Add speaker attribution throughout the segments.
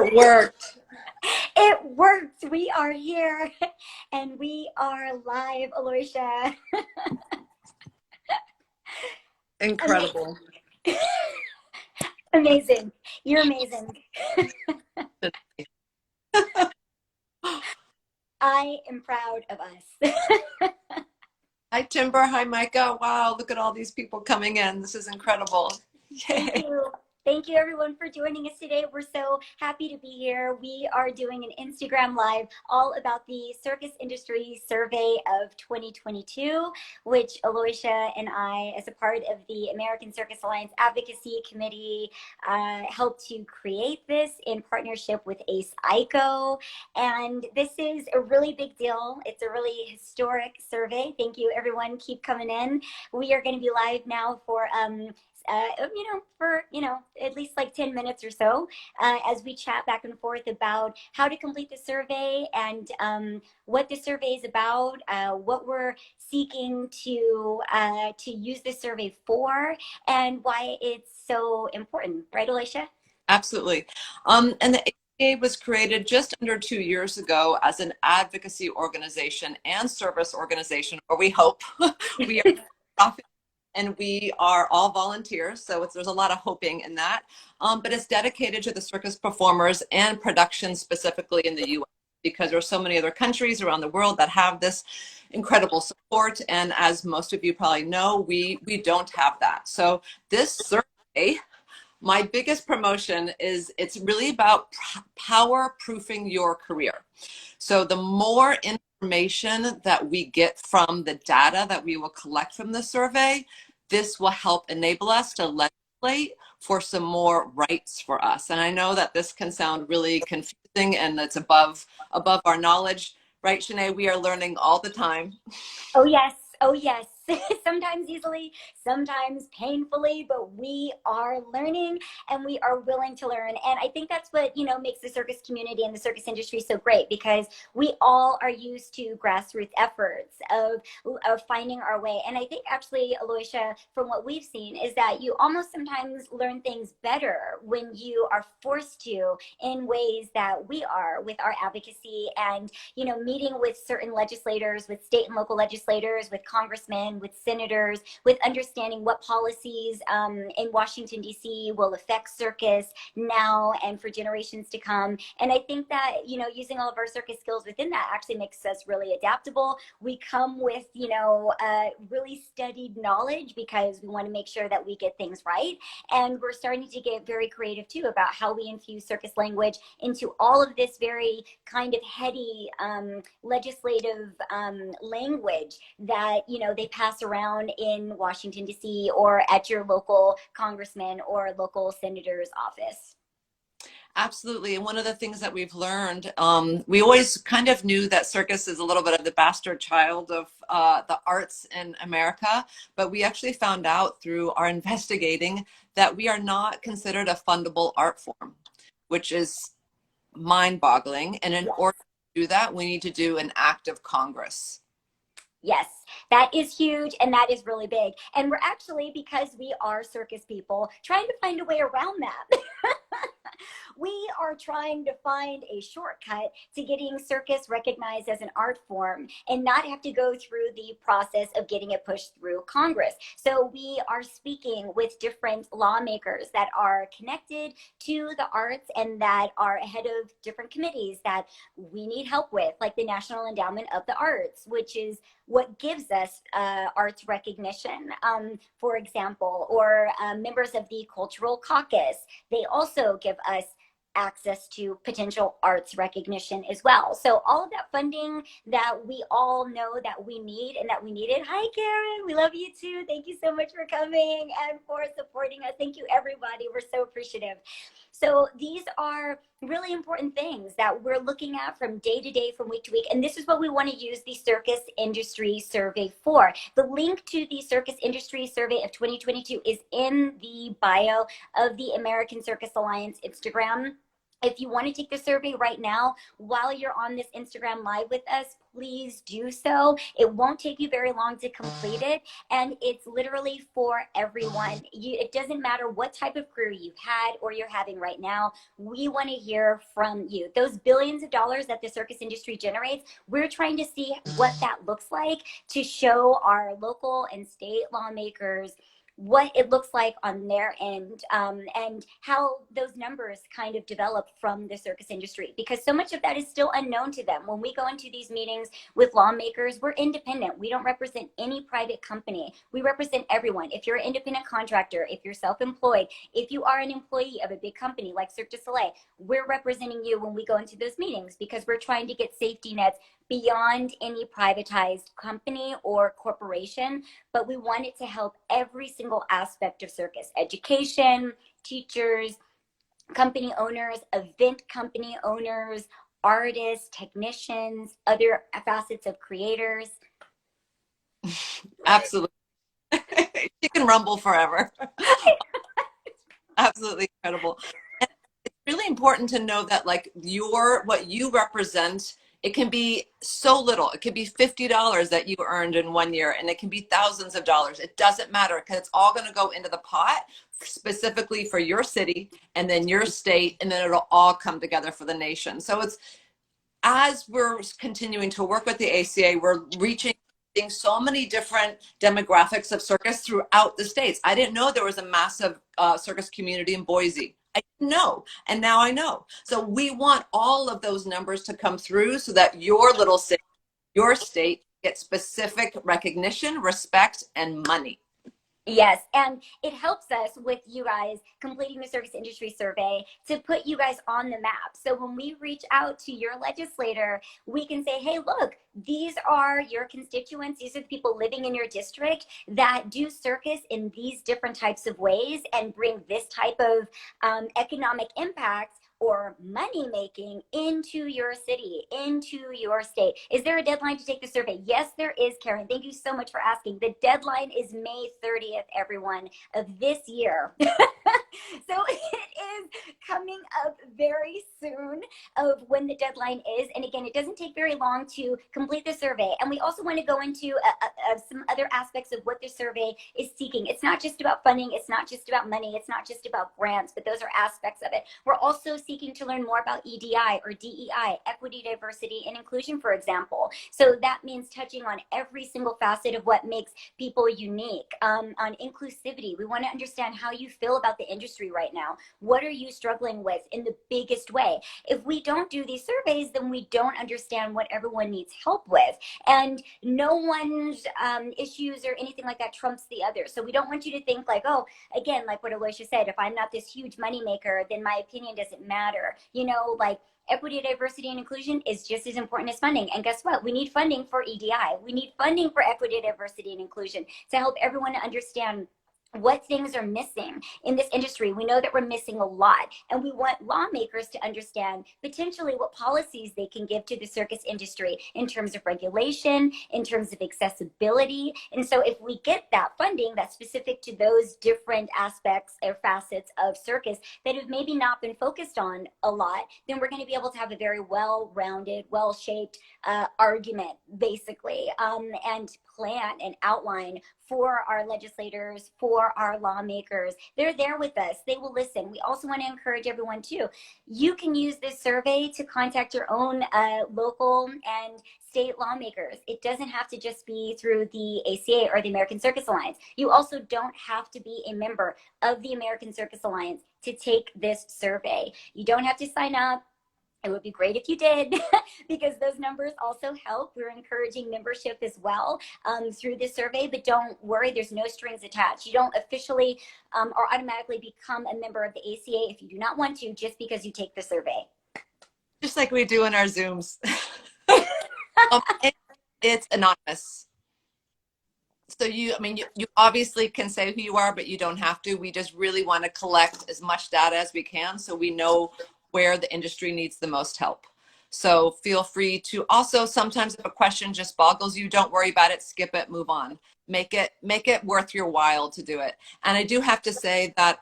Speaker 1: It worked.
Speaker 2: It worked. We are here and we are live, Aloysia.
Speaker 1: Incredible.
Speaker 2: Amazing. You're amazing. I am proud of us.
Speaker 1: Hi, Timber. Hi, Micah. Wow, look at all these people coming in. This is incredible. Yay.
Speaker 2: Thank you. Thank you, everyone, for joining us today. We're so happy to be here. We are doing an Instagram Live all about the Circus Industry Survey of 2022, which Aloysia and I, as a part of the American Circus Alliance Advocacy Committee, helped to create this in partnership with AYCO. And this is a really big deal. It's a really historic survey. Thank you, everyone. Keep coming in. We are going to be live now for at least like 10 minutes or so as we chat back and forth about how to complete the survey and what the survey is about, what we're seeking to use the survey for, and why it's so important. Right, Aloysia?
Speaker 1: Absolutely. And the ACA was created just under 2 years ago as an advocacy organization and service organization, or we hope. We are and we are all volunteers, so there's a lot of hoping in that. But it's dedicated to the circus performers and production specifically in the U.S. because there are so many other countries around the world that have this incredible support. And as most of you probably know, we don't have that. So this survey, my biggest promotion is it's really about power proofing your career. So the more information that we get from the data that we will collect from the survey, this will help enable us to legislate for some more rights for us. And I know that this can sound really confusing and it's above our knowledge, right, Shenea? We are learning all the time.
Speaker 2: Oh, yes. Oh, yes. Sometimes easily, sometimes painfully, but we are learning and we are willing to learn. And I think that's what, makes the circus community and the circus industry so great, because we all are used to grassroots efforts of finding our way. And I think actually, Aloysia, from what we've seen, is that you almost sometimes learn things better when you are forced to in ways that we are with our advocacy and, meeting with certain legislators, with state and local legislators, with congressmen, with senators, with understanding what policies in Washington, D.C. will affect circus now and for generations to come. And I think that, using all of our circus skills within that actually makes us really adaptable. We come with, really studied knowledge because we want to make sure that we get things right. And we're starting to get very creative too about how we infuse circus language into all of this very kind of heady legislative language that, they pass around in Washington, D.C. or at your local congressman or local senator's office.
Speaker 1: Absolutely. And one of the things that we've learned, we always kind of knew that circus is a little bit of the bastard child of the arts in America, but we actually found out through our investigating that we are not considered a fundable art form, which is mind-boggling. And in order to do that, we need to do an act of Congress.
Speaker 2: Yes, that is huge and that is really big. And we're actually, because we are circus people, trying to find a way around that. We are trying to find a shortcut to getting circus recognized as an art form and not have to go through the process of getting it pushed through Congress. So we are speaking with different lawmakers that are connected to the arts and that are ahead of different committees that we need help with, like the National Endowment of the Arts, which is what gives us arts recognition, for example, or members of the Cultural Caucus. They also give us access to potential arts recognition as well. So all of that funding that we all know that we need and that we needed. Hi, Karen. We love you too. Thank you so much for coming and for supporting us. Thank you, everybody. We're so appreciative. So these are really important things that we're looking at from day to day, from week to week. And this is what we want to use the Circus Industry Survey for. The link to the Circus Industry Survey of 2022 is in the bio of the American Circus Alliance Instagram. If you want to take the survey right now, while you're on this Instagram live with us, please do so. It won't take you very long to complete it. And it's literally for everyone. It doesn't matter what type of career you've had or you're having right now. We want to hear from you. Those billions of dollars that the circus industry generates, we're trying to see what that looks like to show our local and state lawmakers what it looks like on their end, and how those numbers kind of develop from the circus industry, because so much of that is still unknown to them. When we go into these meetings with lawmakers, we're independent. We don't represent any private company. We represent everyone. If you're an independent contractor, if you're self-employed, if you are an employee of a big company like Cirque du Soleil, we're representing you when we go into those meetings, because we're trying to get safety nets beyond any privatized company or corporation, but we want it to help every single aspect of circus: education, teachers, company owners, event company owners, artists, technicians, other facets of creators.
Speaker 1: Absolutely. She can rumble forever. Absolutely incredible. And it's really important to know that like what you represent, it can be so little. It could be $50 that you earned in 1 year, and it can be thousands of dollars. It doesn't matter, because it's all going to go into the pot specifically for your city and then your state, and then it'll all come together for the nation. So it's, as we're continuing to work with the ACA, we're reaching so many different demographics of circus throughout the states. I didn't know there was a massive circus community in Boise. I didn't know, and now I know. So we want all of those numbers to come through so that your little city, your state, gets specific recognition, respect, and money.
Speaker 2: Yes, and it helps us with you guys completing the circus industry survey to put you guys on the map. So when we reach out to your legislator, we can say, hey, look, these are your constituents. These are the people living in your district that do circus in these different types of ways and bring this type of economic impact or money making into your city, into your state. Is there a deadline to take the survey? Yes, there is, Karen. Thank you so much for asking. The deadline is May 30th, everyone, of this year. So it is coming up very soon of when the deadline is. And again, it doesn't take very long to complete the survey. And we also want to go into some other aspects of what the survey is seeking. It's not just about funding. It's not just about money. It's not just about grants, but those are aspects of it. We're also seeking to learn more about EDI or DEI, equity, diversity, and inclusion, for example. So that means touching on every single facet of what makes people unique. On inclusivity, we want to understand how you feel about the industry right now. What are you struggling with in the biggest way? If we don't do these surveys, then we don't understand what everyone needs help with. And no one's issues or anything like that trumps the other. So we don't want you to think like, oh, again, like what Aloysia said, if I'm not this huge moneymaker, then my opinion doesn't matter. You know, like, equity, diversity, and inclusion is just as important as funding. And guess what? We need funding for EDI. We need funding for equity, diversity, and inclusion to help everyone understand what things are missing in this industry. We know that we're missing a lot, and we want lawmakers to understand potentially what policies they can give to the circus industry in terms of regulation, in terms of accessibility. And so if we get that funding that's specific to those different aspects or facets of circus that have maybe not been focused on a lot, then we're going to be able to have a very well-rounded, well-shaped argument, basically, and plan and outline for our legislators, for our lawmakers. They're there with us. They will listen. We also want to encourage everyone too. You can use this survey to contact your own local and state lawmakers. It doesn't have to just be through the ACA or the American Circus Alliance. You also don't have to be a member of the American Circus Alliance to take this survey. You don't have to sign up. It would be great if you did, because those numbers also help. We're encouraging membership as well through this survey, but don't worry, there's no strings attached. You don't officially or automatically become a member of the ACA if you do not want to, just because you take the survey.
Speaker 1: Just like we do in our Zooms. It's anonymous. So you obviously can say who you are, but you don't have to. We just really want to collect as much data as we can so we know where the industry needs the most help. So feel free to also, sometimes if a question just boggles you, don't worry about it, skip it, move on. Make it worth your while to do it. And I do have to say that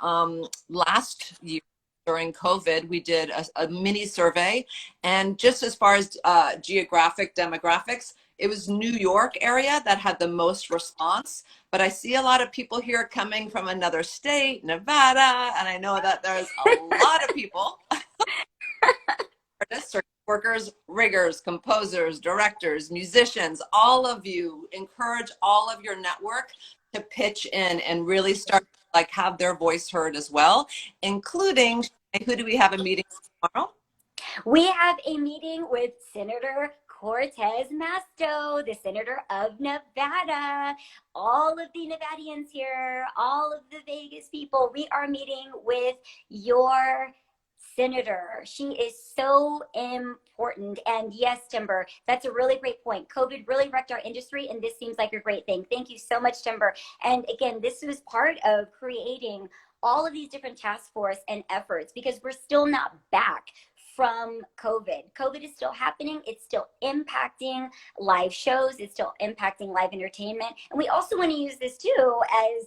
Speaker 1: last year, during COVID, we did a mini survey. And just as far as geographic demographics, it was New York area that had the most response. But I see a lot of people here coming from another state, Nevada, and I know that there's a lot of people, artists, circus workers, riggers, composers, directors, musicians, all of you. Encourage all of your network to pitch in and really start to like have their voice heard as well, including, who do we have a meeting tomorrow?
Speaker 2: We have a meeting with Senator Cortez Masto, the Senator of Nevada. All of the Nevadians here, all of the Vegas people, we are meeting with your senator. She is so important. And yes, Timber, that's a really great point. COVID really wrecked our industry, and this seems like a great thing. Thank you so much, Timber. And again, this was part of creating all of these different task force and efforts, because we're still not back from COVID. COVID is still happening. It's still impacting live shows. It's still impacting live entertainment. And we also want to use this too as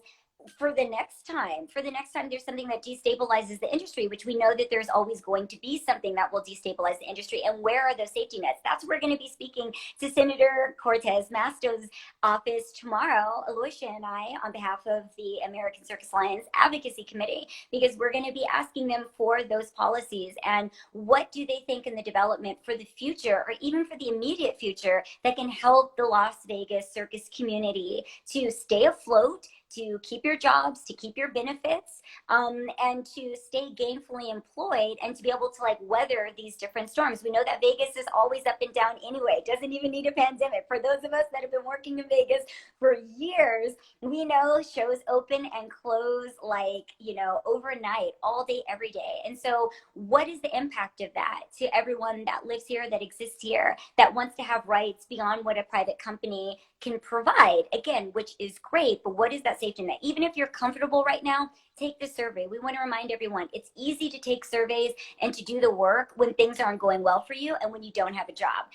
Speaker 2: for the next time there's something that destabilizes the industry, which we know that there's always going to be something that will destabilize the industry. And where are those safety nets? That's where we're going to be speaking to Senator Cortez Masto's office tomorrow, Aloysia and I, on behalf of the American Circus Alliance Advocacy Committee, because we're going to be asking them for those policies and what do they think in the development for the future, or even for the immediate future, that can help the Las Vegas circus community to stay afloat, to keep your jobs, to keep your benefits, and to stay gainfully employed, and to be able to like weather these different storms. We know that Vegas is always up and down anyway. It doesn't even need a pandemic. For those of us that have been working in Vegas for years, we know shows open and close like, you know, overnight, all day, every day. And so what is the impact of that to everyone that lives here, that exists here, that wants to have rights beyond what a private company can provide, again, which is great, but what is that safety net? Even if you're comfortable right now, take the survey. We want to remind everyone, it's easy to take surveys and to do the work when things aren't going well for you and when you don't have a job.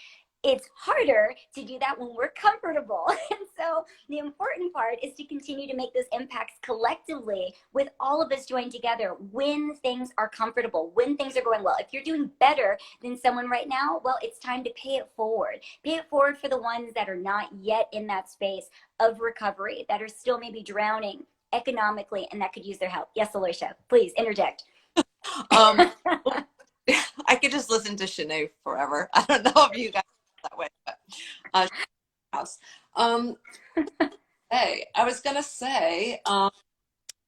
Speaker 2: It's harder to do that when we're comfortable. And so the important part is to continue to make those impacts collectively, with all of us joined together when things are comfortable, when things are going well. If you're doing better than someone right now, well, it's time to pay it forward. Pay it forward for the ones that are not yet in that space of recovery, that are still maybe drowning economically, and that could use their help. Yes, Aloysia, please interject.
Speaker 1: I could just listen to Shenea forever. I don't know if you guys that way, but house. Hey, I was gonna say, oh,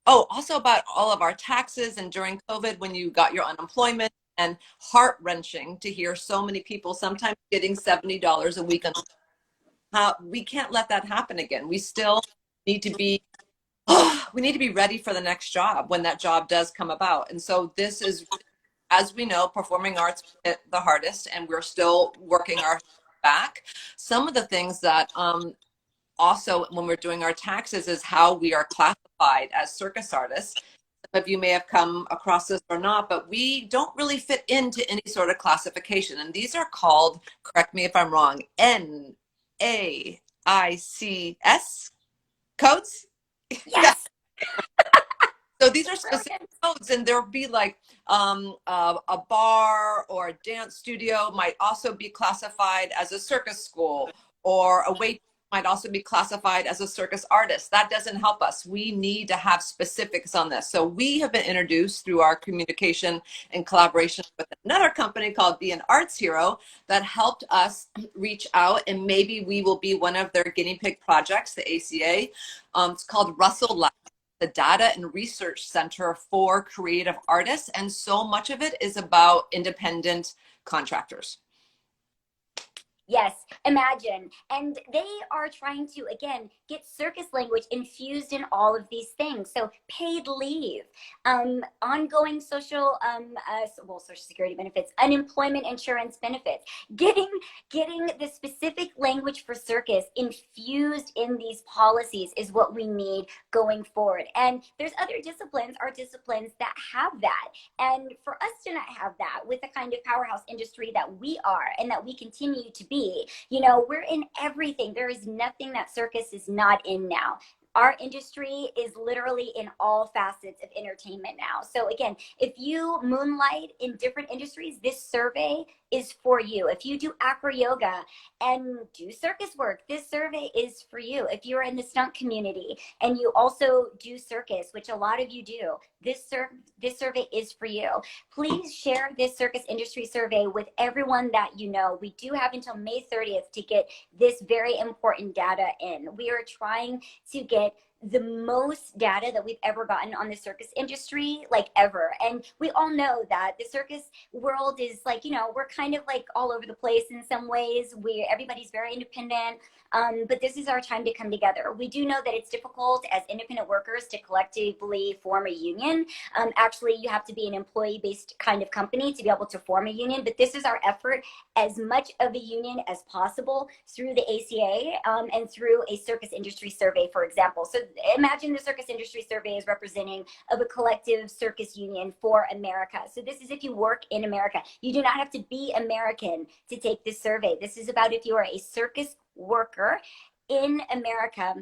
Speaker 1: also about all of our taxes and during COVID when you got your unemployment, and heart-wrenching to hear so many people sometimes getting $70 a week. We can't let that happen again. We still need to be we need to be ready for the next job when that job does come about. And so this is, as we know, performing arts hit the hardest, and we're still working our back. Some of the things that also when we're doing our taxes is how we are classified as circus artists. Some of you may have come across this or not, but we don't really fit into any sort of classification. And these are called, correct me if I'm wrong, NAICS codes.
Speaker 2: Yes.
Speaker 1: So these are specific codes, and there'll be like a bar or a dance studio might also be classified as a circus school, or a wait might also be classified as a circus artist. That doesn't help us. We need to have specifics on this. So we have been introduced through our communication and collaboration with another company called Be an Arts Hero that helped us reach out, and maybe we will be one of their guinea pig projects, the ACA. It's called Russell Lab, the Data and Research Center for Creative Artists, and so much of it is about independent contractors.
Speaker 2: Yes, imagine. And they are trying to, again, get circus language infused in all of these things. So paid leave, ongoing social security benefits, unemployment insurance benefits, getting the specific language for circus infused in these policies is what we need going forward. And there's other disciplines, our disciplines, that have that. And for us to not have that with the kind of powerhouse industry that we are and that we continue to be, you know, we're in everything. There is nothing that circus is not in now. our industry is literally in all facets of entertainment now. So again, if you moonlight in different industries, this survey is for you. If you do acro yoga and do circus work, this survey is for you. If you're in the stunt community and you also do circus, which a lot of you do, this survey is for you. Please share this circus industry survey with everyone that you know. We do have until May 30th to get this very important data in. We are trying to get the most data that we've ever gotten on the circus industry, like ever. And we all know that the circus world is like, you know, we're kind of like all over the place in some ways. Everybody's very independent, but this is our time to come together. We do know that it's difficult as independent workers to collectively form a union. Actually, you have to be an employee-based kind of company to be able to form a union, but this is our effort, as much of a union as possible through the ACA and through a circus industry survey, for example. So imagine the circus industry survey is representing of a collective circus union for America. So this is if you work in America. You do not have to be American to take this survey. This is about if you are a circus worker in America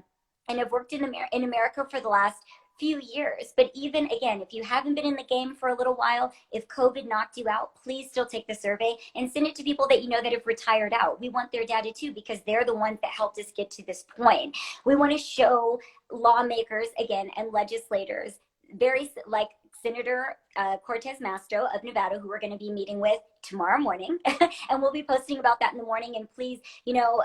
Speaker 2: and have worked in America for the last few years. But even again, if you haven't been in the game for a little while, if COVID knocked you out, please still take the survey and send it to people that you know that have retired out. We want their data too, because they're the ones that helped us get to this point. We want to show lawmakers again and legislators, very like Senator Cortez Masto of Nevada, who we're going to be meeting with tomorrow morning. And we'll be posting about that in the morning. And please, you know,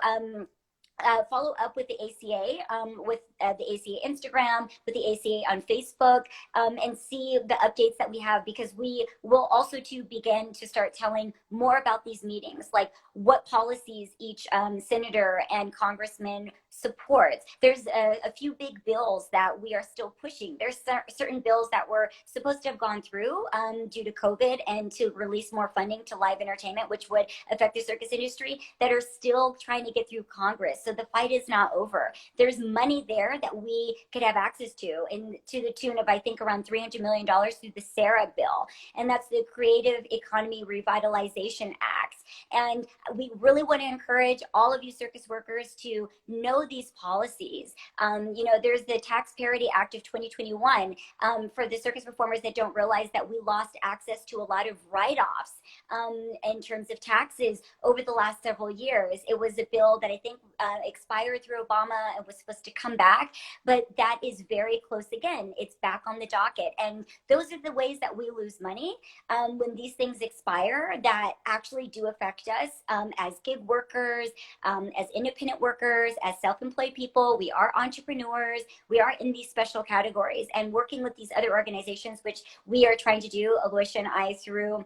Speaker 2: follow up with the ACA, with the ACA Instagram, with the ACA on Facebook, and see the updates that we have, because we will also to begin to start telling more about these meetings, like what policies each senator and congressman supports. There's a few big bills that we are still pushing. There's certain bills that were supposed to have gone through due to COVID and to release more funding to live entertainment, which would affect the circus industry, that are still trying to get through Congress. So the fight is not over. There's money there that we could have access to, and to the tune of, I think, around $300 million through the SARA bill. And that's the Creative Economy Revitalization Act. And we really want to encourage all of you circus workers to know these policies. You know, there's the Tax Parity Act of 2021 for the circus performers that don't realize that we lost access to a lot of write-offs in terms of taxes over the last several years. It was a bill that I think expired through Obama and was supposed to come back, but that is very close again. It's back on the docket. And those are the ways that we lose money when these things expire that actually do affect us as gig workers, as independent workers, as self-employed people. We are entrepreneurs. We are in these special categories, and working with these other organizations, which we are trying to do, Aloysia and I, through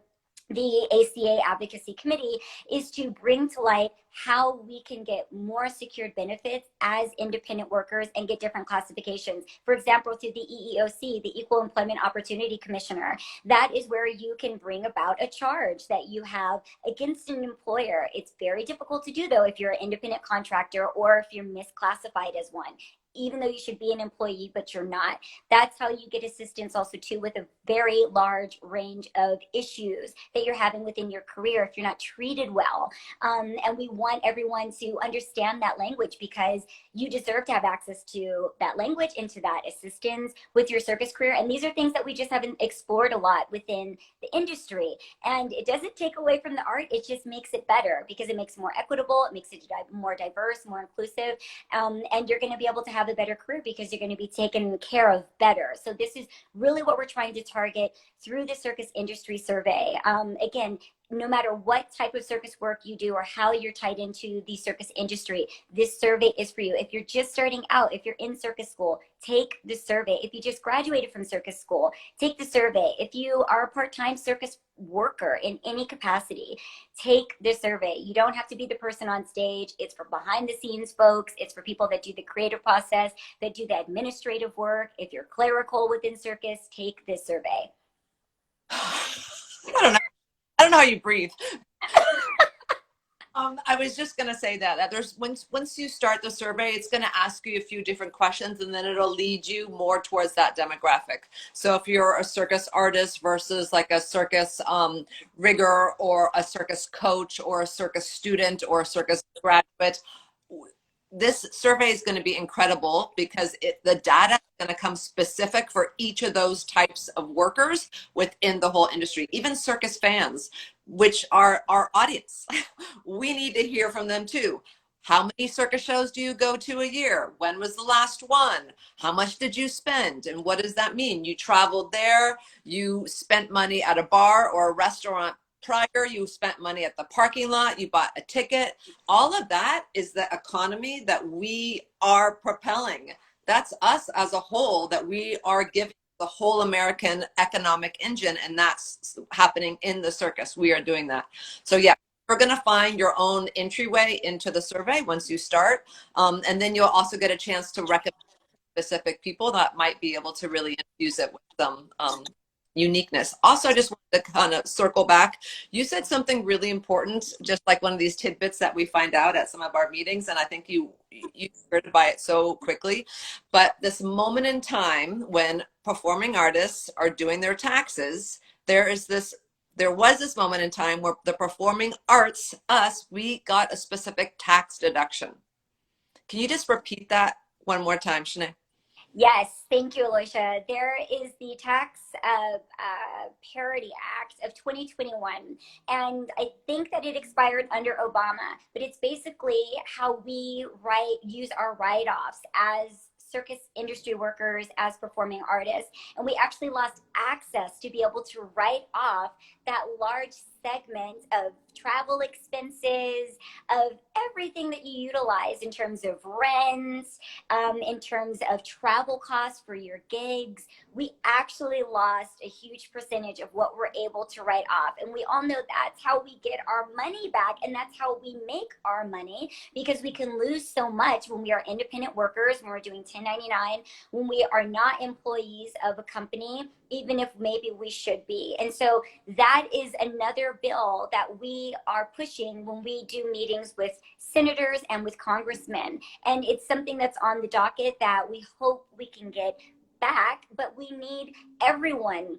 Speaker 2: the ACA Advocacy Committee, is to bring to light how we can get more secured benefits as independent workers and get different classifications. For example, through the EEOC, the Equal Employment Opportunity Commissioner, that is where you can bring about a charge that you have against an employer. It's very difficult to do, though, if you're an independent contractor or if you're misclassified as one, even though you should be an employee, but you're not. That's how you get assistance also too with a very large range of issues that you're having within your career if you're not treated well. And we want everyone to understand that language, because you deserve to have access to that language and to that assistance with your circus career. And these are things that we just haven't explored a lot within the industry. And it doesn't take away from the art, it just makes it better, because it makes it more equitable, it makes it more diverse, more inclusive, and you're gonna be able to have a better career because you're going to be taken care of better. So this is really what we're trying to target through the circus industry survey. Again, no matter what type of circus work you do or how you're tied into the circus industry, this survey is for you. If you're just starting out, if you're in circus school, take the survey. If you just graduated from circus school, take the survey. If you are a part-time circus worker in any capacity, take the survey. You don't have to be the person on stage. It's for behind the scenes folks. It's for people that do the creative process, that do the administrative work. If you're clerical within circus, take this survey.
Speaker 1: I don't know how you breathe. I was just going to say that there's once you start the survey, it's going to ask you a few different questions, and then it'll lead you more towards that demographic. So if you're a circus artist versus like a circus rigger or a circus coach or a circus student or a circus graduate, this survey is going to be incredible because the data is going to come specific for each of those types of workers within the whole industry. Even circus fans, which are our audience, we need to hear from them too. How many circus shows do you go to a year? When was the last one? How much did you spend? And what does that mean? You traveled there, you spent money at a bar or a restaurant prior, you spent money at the parking lot, you bought a ticket. All of that is the economy that we are propelling. That's us as a whole, that we are giving the whole American economic engine, and that's happening in the circus. We are doing that. So yeah, you're going to find your own entryway into the survey once you start. And then you'll also get a chance to recommend specific people that might be able to really infuse it with some uniqueness. Also, I just wanted to kind of circle back. You said something really important, just like one of these tidbits that we find out at some of our meetings, and I think you heard by it so quickly. But this moment in time when performing artists are doing their taxes, there was this moment in time where the performing arts, we got a specific tax deduction. Can you just repeat that one more time, Shenea?
Speaker 2: Yes, thank you, Aloysia. There is the Tax Parity Act of 2021, and I think that it expired under Obama, but it's basically how we use our write-offs as circus industry workers, as performing artists, and we actually lost access to be able to write off that large segment of travel expenses, of everything that you utilize in terms of rents, in terms of travel costs for your gigs. We actually lost a huge percentage of what we're able to write off. And we all know that's how we get our money back, and that's how we make our money, because we can lose so much when we are independent workers, when we're doing 1099, when we are not employees of a company, even if maybe we should be. And so that is another bill that we are pushing when we do meetings with senators and with congressmen. And it's something that's on the docket that we hope we can get back, but we need everyone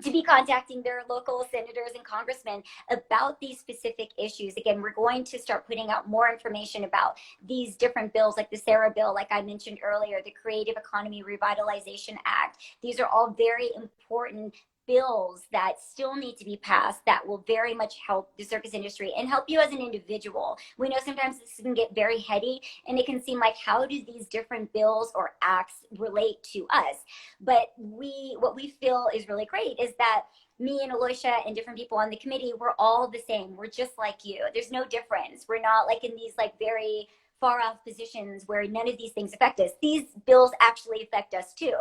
Speaker 2: to be contacting their local senators and congressmen about these specific issues. Again, we're going to start putting out more information about these different bills, like the SARA bill, like I mentioned earlier, the Creative Economy Revitalization Act. These are all very important bills that still need to be passed that will very much help the circus industry and help you as an individual. We know sometimes this can get very heady, and it can seem like, how do these different bills or acts relate to us? But what we feel is really great is that me and Aloysia and different people on the committee, we're all the same. We're just like you. There's no difference. We're not like in these like very far off positions where none of these things affect us. These bills actually affect us too.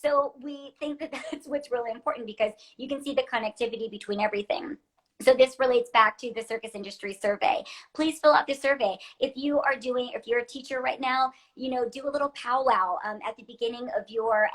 Speaker 2: So we think that that's what's really important, because you can see the connectivity between everything. So this relates back to the circus industry survey. Please fill out the survey. If you're a teacher right now, do a little powwow at the beginning of your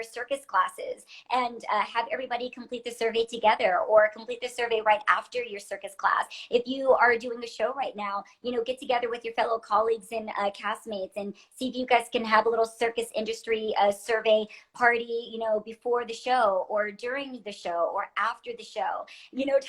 Speaker 2: circus classes, and have everybody complete the survey together, or complete the survey right after your circus class. If you are doing a show right now, get together with your fellow colleagues and castmates and see if you guys can have a little circus industry survey party, before the show or during the show or after the show.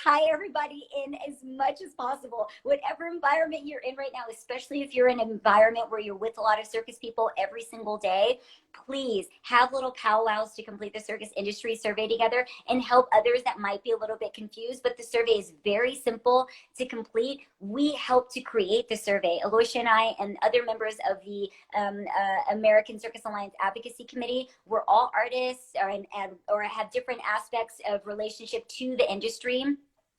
Speaker 2: Tie everybody in as much as possible. Whatever environment you're in right now, especially if you're in an environment where you're with a lot of circus people every single day, please have little powwows to complete the circus industry survey together and help others that might be a little bit confused. But the survey is very simple to complete. We helped to create the survey. Aloysia and I and other members of the American Circus Alliance Advocacy Committee, we're all artists or have different aspects of relationship to the industry.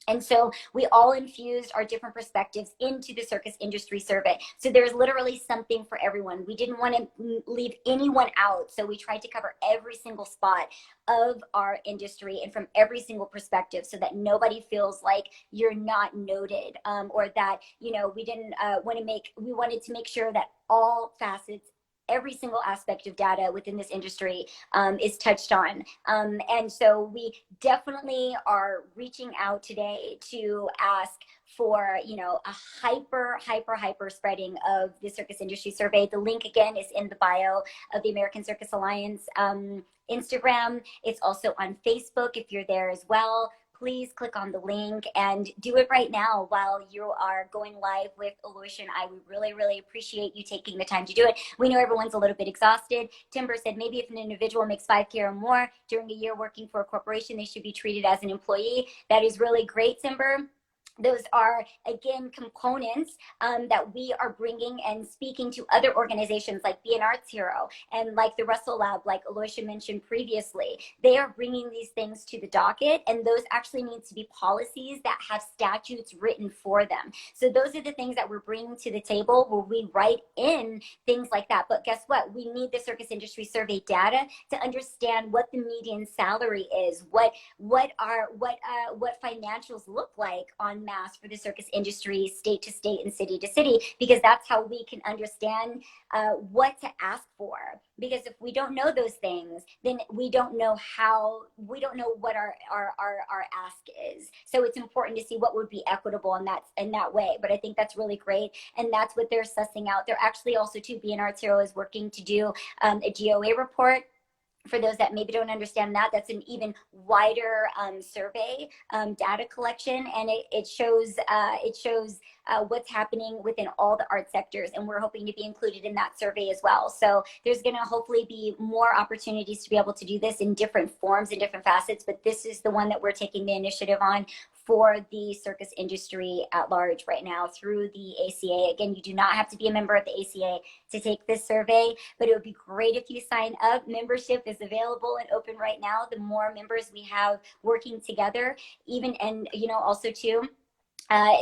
Speaker 2: And so we all infused our different perspectives into the circus industry survey. So there's literally something for everyone. We didn't want to leave anyone out. So we tried to cover every single spot of our industry and from every single perspective, so that nobody feels like you're not noted, or that, we didn't we wanted to make sure that all facets, every single aspect of data within this industry is touched on. And so we definitely are reaching out today to ask for, a hyper spreading of the circus industry survey. The link again is in the bio of the American Circus Alliance Instagram. It's also on Facebook if you're there as well. please click on the link and do it right now while you are going live with Aloysia and I. We really, really appreciate you taking the time to do it. We know everyone's a little bit exhausted. Timber said maybe if an individual makes $5K or more during a year working for a corporation, they should be treated as an employee. That is really great, Timber. Those are, again, components that we are bringing and speaking to other organizations like Be an Arts Hero and like the Russell Lab, like Aloysia mentioned previously. They are bringing these things to the docket, and those actually need to be policies that have statutes written for them. So those are the things that we're bringing to the table where we write in things like that. But guess what? We need the circus industry survey data to understand what the median salary is, what financials look like on mass for the circus industry, state to state and city to city, because that's how we can understand what to ask for. Because if we don't know those things, then we don't know what our ask is. So it's important to see what would be equitable in that way. But I think that's really great, and that's what they're sussing out. They're actually also too, Be an Arts Hero is working to do a GOA report. For those that maybe don't understand that, that's an even wider survey data collection, and it shows what's happening within all the art sectors, and we're hoping to be included in that survey as well. So there's going to hopefully be more opportunities to be able to do this in different forms and different facets, but this is the one that we're taking the initiative on for the circus industry at large right now through the ACA. Again, you do not have to be a member of the ACA to take this survey, but it would be great if you sign up. Membership is available and open right now. The more members we have working together, also too,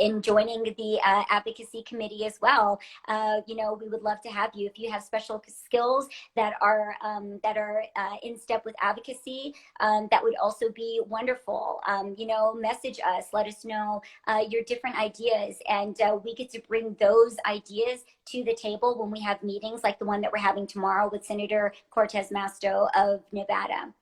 Speaker 2: in joining the advocacy committee as well. We would love to have you. If you have special skills that are in step with advocacy, that would also be wonderful. Message us, let us know your different ideas, and we get to bring those ideas to the table when we have meetings like the one that we're having tomorrow with Senator Cortez Masto of Nevada.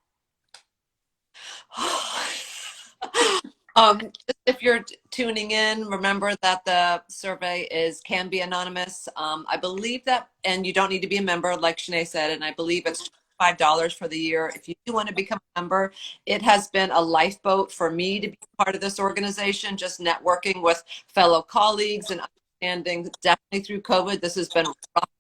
Speaker 1: If you're tuning in, remember that the survey can be anonymous. I believe that, and you don't need to be a member, like Shenea said, and I believe it's $5 for the year. If you do want to become a member, it has been a lifeboat for me to be part of this organization, just networking with fellow colleagues and understanding, definitely through COVID, this has been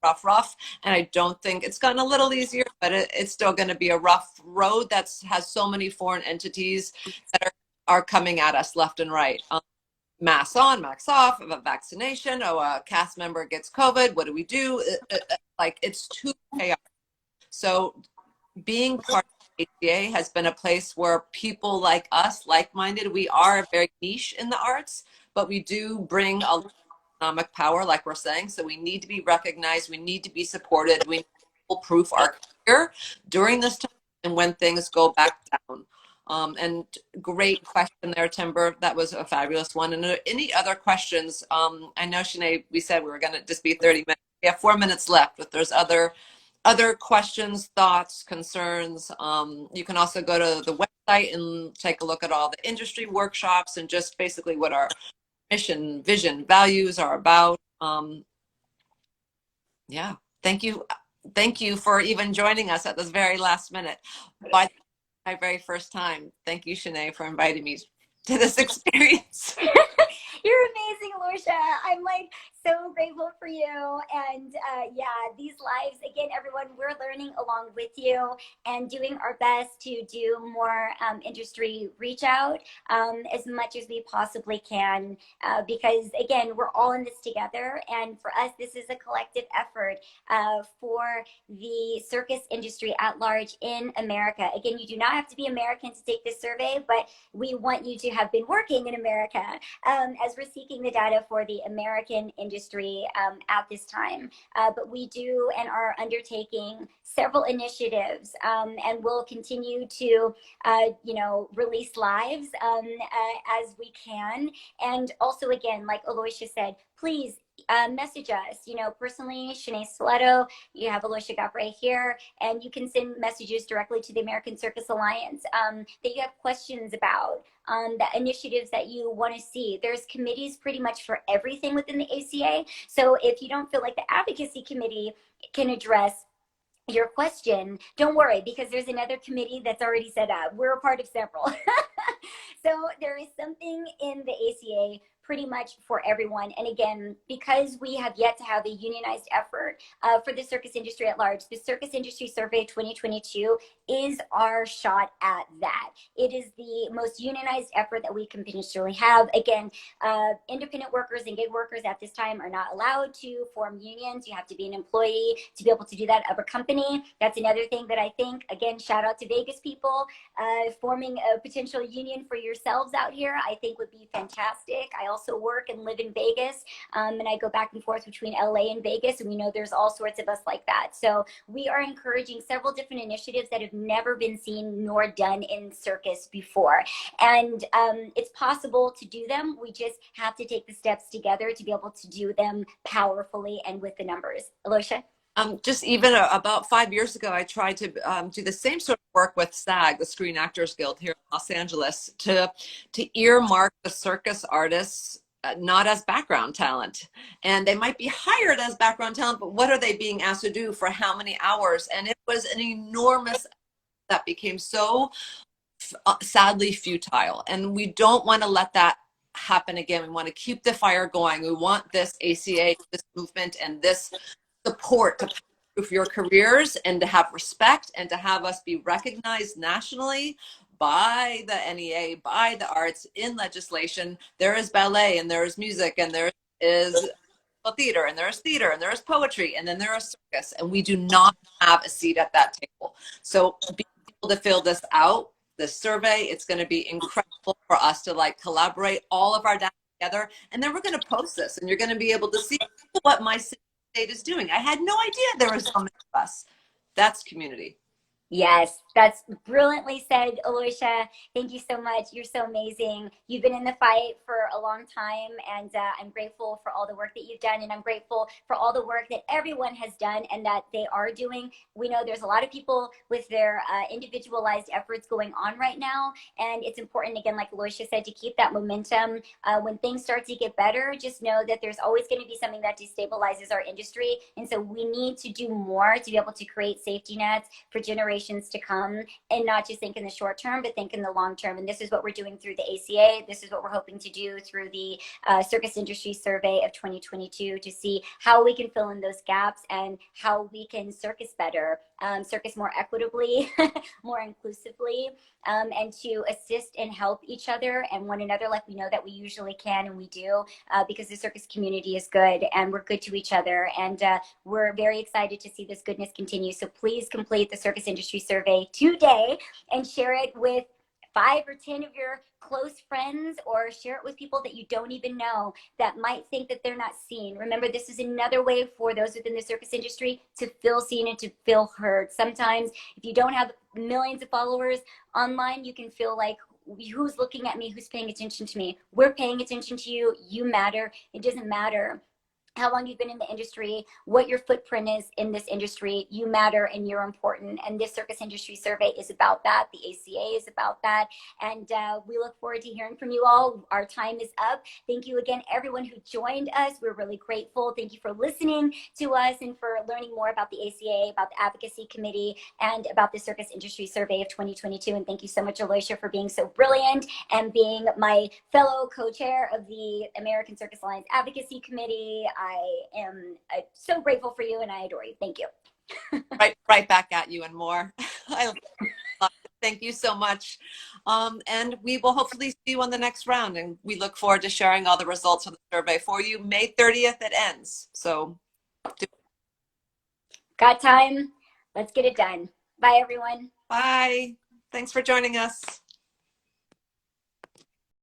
Speaker 1: rough, and I don't think it's gotten a little easier, but it's still going to be a rough road that has so many foreign entities that are coming at us left and right. Mask on, mask off, of a vaccination, a cast member gets COVID, what do we do? It's too chaotic. So being part of the ACA has been a place where people like us, like-minded, we are very niche in the arts, but we do bring a lot of economic power, like we're saying, so we need to be recognized, we need to be supported, we need to proof our career during this time and when things go back down. And great question there, Timber. That was a fabulous one. And any other questions? I know, Shenea, we said we were going to just be 30 minutes. We have 4 minutes left. If there's other questions, thoughts, concerns, you can also go to the website and take a look at all the industry workshops and just basically what our mission, vision, values are about. Yeah, thank you. Thank you for even joining us at this very last minute. By my very first time. Thank you, Shenea, for inviting me to this experience.
Speaker 2: You're amazing, Aloysia. I'm so grateful for you. And these lives, again, everyone, we're learning along with you and doing our best to do more industry reach out as much as we possibly can. Because again, we're all in this together. And for us, this is a collective effort for the circus industry at large in America. Again, you do not have to be American to take this survey, but we want you to have been working in America as we're seeking the data for the American industry at this time. But we do and are undertaking several initiatives, and we'll continue to, release lives as we can. And also, again, like Aloysia said, please message us. Personally, Shenea Stiletto, you have Aloysia Gavre here, and you can send messages directly to the American Circus Alliance that you have questions about, the initiatives that you want to see. There's committees pretty much for everything within the ACA. So if you don't feel like the advocacy committee can address your question, don't worry, because there's another committee that's already set up. We're a part of several. So there is something in the ACA pretty much for everyone. And again, because we have yet to have a unionized effort for the circus industry at large, the Circus Industry Survey 2022 is our shot at that. It is the most unionized effort that we can potentially have. Again, independent workers and gig workers at this time are not allowed to form unions. You have to be an employee to be able to do that of a company. That's another thing that I think, again, shout out to Vegas people, forming a potential union for yourselves out here, I think would be fantastic. I also work and live in Vegas, and I go back and forth between LA and Vegas, and we know there's all sorts of us like that. So we are encouraging several different initiatives that have never been seen nor done in circus before. And it's possible to do them. We just have to take the steps together to be able to do them powerfully and with the numbers. Aloysia?
Speaker 1: Just even about 5 years ago, I tried to do the same sort of work with SAG, the Screen Actors Guild here in Los Angeles, to earmark the circus artists not as background talent. And they might be hired as background talent, but what are they being asked to do for how many hours? And it was an enormous that became so sadly futile. And we don't want to let that happen again. We want to keep the fire going. We want this ACA, this movement, and this support to improve your careers and to have respect and to have us be recognized nationally by the NEA, by the arts in legislation. There is ballet and there is music and there is theater and there is poetry and then there is circus, and we do not have a seat at that table. So being able to fill this out, this survey, it's going to be incredible for us to like collaborate all of our data together, and then we're going to post this and you're going to be able to see what my state is doing. I had no idea there was so many of us. That's community.
Speaker 2: Yes, that's brilliantly said, Aloysia. Thank you so much. You're so amazing. You've been in the fight for a long time, and I'm grateful for all the work that you've done, and I'm grateful for all the work that everyone has done and that they are doing. We know there's a lot of people with their individualized efforts going on right now, and it's important, again, like Aloysia said, to keep that momentum. When things start to get better, just know that there's always going to be something that destabilizes our industry, and so we need to do more to be able to create safety nets for generations to come, and not just think in the short term, but think in the long term. And this is what we're doing through the ACA. This is what we're hoping to do through the Circus Industry Survey of 2022 to see how we can fill in those gaps and how we can circus better, circus more equitably, more inclusively, and to assist and help each other and one another like we know that we usually can and we do, because the circus community is good and we're good to each other. And we're very excited to see this goodness continue. So please complete the Circus Industry Survey today and share it with 5 or 10 of your close friends, or share it with people that you don't even know that might think that they're not seen. Remember, this is another way for those within the circus industry to feel seen and to feel heard. Sometimes if you don't have millions of followers online, you can feel like, who's looking at me, who's paying attention to me? We're paying attention to you. You matter. It doesn't matter how long you've been in the industry, what your footprint is in this industry. You matter and you're important. And this Circus Industry Survey is about that. The ACA is about that. And we look forward to hearing from you all. Our time is up. Thank you again, everyone who joined us. We're really grateful. Thank you for listening to us and for learning more about the ACA, about the Advocacy Committee, and about the Circus Industry Survey of 2022. And thank you so much, Aloysia, for being so brilliant and being my fellow co-chair of the American Circus Alliance Advocacy Committee. I am so grateful for you and I adore you. Thank you.
Speaker 1: right back at you and more. Thank you so much. And we will hopefully see you on the next round. And we look forward to sharing all the results of the survey for you. May 30th it ends. So
Speaker 2: got time. Let's get it done. Bye, everyone.
Speaker 1: bye. Thanks for joining us.